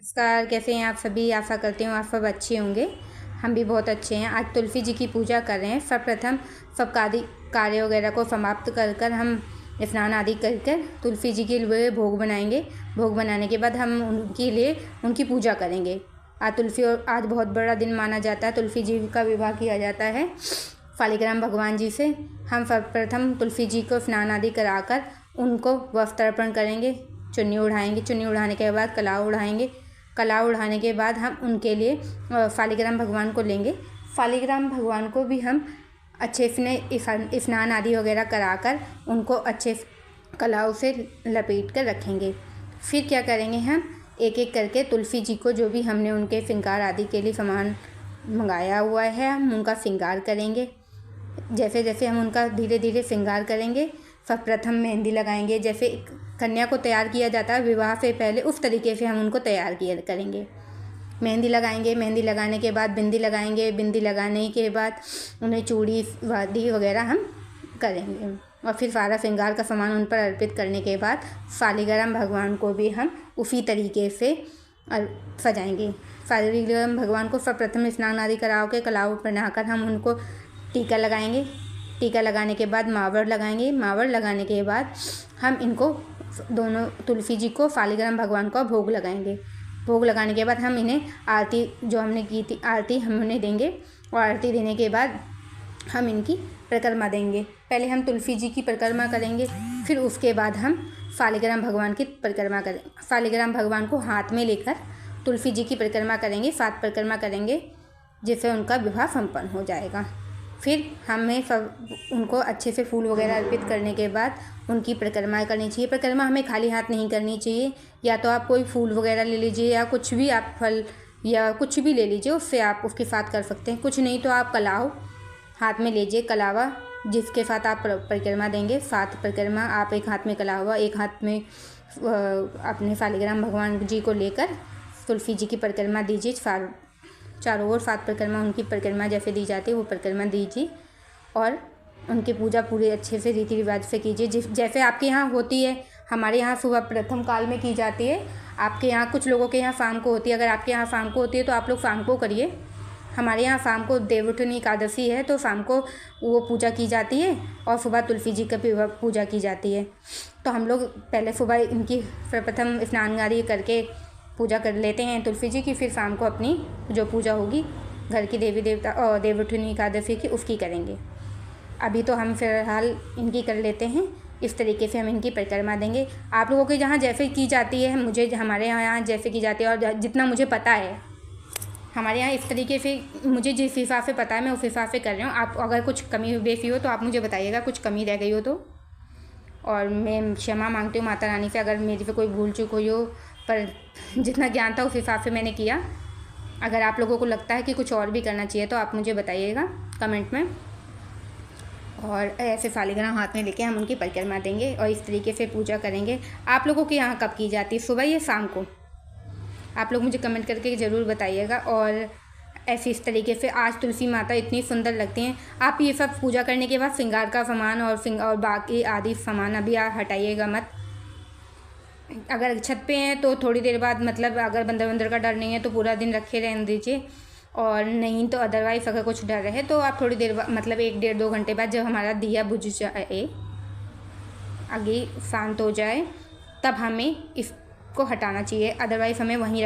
नमस्कार, कैसे हैं आप सभी। आशा करती हूँ आप सब अच्छे होंगे। हम भी बहुत अच्छे हैं। आज तुलसी जी की पूजा कर रहे हैं। सर्वप्रथम सब कार्य वगैरह को समाप्त कर कर हम स्नान आदि कर कर तुलसी जी के लिए भोग बनाएंगे। भोग बनाने के बाद हम उनके लिए उनकी पूजा करेंगे। आज बहुत बड़ा दिन माना जाता है। तुलसी जी का विवाह किया जाता है शालिग्राम भगवान जी से। हम सर्वप्रथम तुलसी जी को स्नान आदि कराकर उनको वस्त्र अर्पण करेंगे, चुन्नी उड़ाएंगे। चुन्नी उड़ाने के बाद कलाव उड़ाएंगे। कलाव उड़ाने के बाद हम उनके लिए शालिग्राम भगवान को लेंगे। शालिग्राम भगवान को भी हम अच्छे से स्नान आदि वगैरह कराकर उनको अच्छे कलाव से लपेट कर रखेंगे। फिर क्या करेंगे, हम एक एक करके तुलसी जी को जो भी हमने उनके श्रृंगार आदि के लिए सामान मंगाया हुआ है हम उनका श्रृंगार करेंगे। जैसे जैसे हम उनका धीरे धीरे श्रृंगार करेंगे, सर्वप्रथम मेहंदी लगाएंगे। जैसे कन्या को तैयार किया जाता है विवाह से पहले, उस तरीके से हम उनको तैयार करेंगे। मेहंदी लगाएंगे। मेहंदी लगाने के बाद बिंदी लगाएंगे। बिंदी लगाने के बाद उन्हें चूड़ी वादी वगैरह हम करेंगे। और फिर सारा श्रृंगार का सामान उन पर अर्पित करने के बाद शालिग्राम भगवान को भी हम उसी तरीके से सजाएंगे। शालिग्राम भगवान को सर्वप्रथम स्नान आदि करा के कलाव बनाकर हम उनको टीका लगाएंगे। टीका लगाने के बाद मावर लगाएंगे। मावर लगाने के बाद हम इनको दोनों तुलसी जी को शालिग्राम भगवान को भोग लगाएंगे। भोग लगाने के बाद हम इन्हें आरती जो हमने की थी आरती हम उन्हें देंगे। और आरती देने के बाद हम इनकी परिक्रमा देंगे। पहले हम तुलसी जी की परिक्रमा करेंगे, फिर उसके बाद हम शालिग्राम भगवान की परिक्रमा करेंगे। शालिग्राम भगवान को हाथ में लेकर तुलसी जी की परिक्रमा करेंगे। 7 परिक्रमा करेंगे, जिससे उनका विवाह संपन्न हो जाएगा। फिर हमें उनको अच्छे से फूल वगैरह अर्पित करने के बाद उनकी परिक्रमा करनी चाहिए। परिक्रमा हमें खाली हाथ नहीं करनी चाहिए। या तो आप कोई फूल वगैरह ले लीजिए या कुछ भी आप फल या कुछ भी ले लीजिए, उससे आप उसके साथ कर सकते हैं। कुछ नहीं तो आप कलाव हाथ में लीजिए, कलावा जिसके साथ आप परिक्रमा देंगे। 7 परिक्रमा आप एक हाथ में कलावा, एक हाथ में अपने शालिग्राम भगवान जी को लेकर तुलसी जी की परिक्रमा दीजिए। चारों ओर 7 परिक्रमा उनकी परिक्रमा जैसे दी जाती है वो परिक्रमा दीजिए। और उनकी पूजा पूरे अच्छे से रीति रिवाज से कीजिए। जैसे आपके यहाँ होती है, हमारे यहाँ सुबह प्रथम काल में की जाती है। आपके यहाँ कुछ लोगों के यहाँ शाम को होती है। अगर आपके यहाँ शाम को होती है तो आप लोग शाम को करिए। हमारे यहाँ शाम को देवउठनी एकादशी है तो शाम को वो पूजा की जाती है और सुबह तुलसी जी का पूजा की जाती है। तो हम लोग पहले सुबह इनकी सर्वप्रथम स्नान आदि करके पूजा कर लेते हैं तुलसी जी की। फिर शाम को अपनी जो पूजा होगी घर की देवी देवता और देवउठनी एकादशी की उसकी करेंगे। अभी तो हम फिलहाल इनकी कर लेते हैं। इस तरीके से हम इनकी परिक्रमा देंगे। आप लोगों के जहाँ जैसे की जाती है, हमारे यहाँ जैसे की जाती है और जितना मुझे पता है हमारे यहाँ इस तरीके से, मुझे जिस हिसाब से पता है मैं उस हिसाब से कर रही हूँ। आप अगर कुछ कमी बेसी हो तो आप मुझे बताइएगा, कुछ कमी रह गई हो तो। और मैं क्षमा मांगती हूँ माता रानी से अगर मेरी से कोई भूल चूक हुई हो, पर जितना ज्ञान था उस हिसाब से मैंने किया। अगर आप लोगों को लगता है कि कुछ और भी करना चाहिए तो आप मुझे बताइएगा कमेंट में। और ऐसे शालिग्राम हाथ में लेके हम उनकी परिक्रमा देंगे और इस तरीके से पूजा करेंगे। आप लोगों के यहाँ कब की जाती है, सुबह या शाम को? आप लोग मुझे कमेंट करके ज़रूर बताइएगा। और ऐसे इस तरीके से आज तुलसी माता इतनी सुंदर लगती हैं। आप ये सब पूजा करने के बाद श्रृंगार का सामान और बाकी आदि सामान अभी आप हटाइएगा मत। अगर छत पे हैं तो थोड़ी देर बाद, मतलब अगर बंदर का डर नहीं है तो पूरा दिन रखे रहने दीजिए। और नहीं तो अदरवाइज़ अगर कुछ डर रहे तो आप थोड़ी देर बाद, मतलब 1 डेढ़ 2 घंटे बाद जब हमारा दिया बुझ जाए, आगे शांत हो जाए, तब हमें इसको हटाना चाहिए। अदरवाइज़ हमें वहीं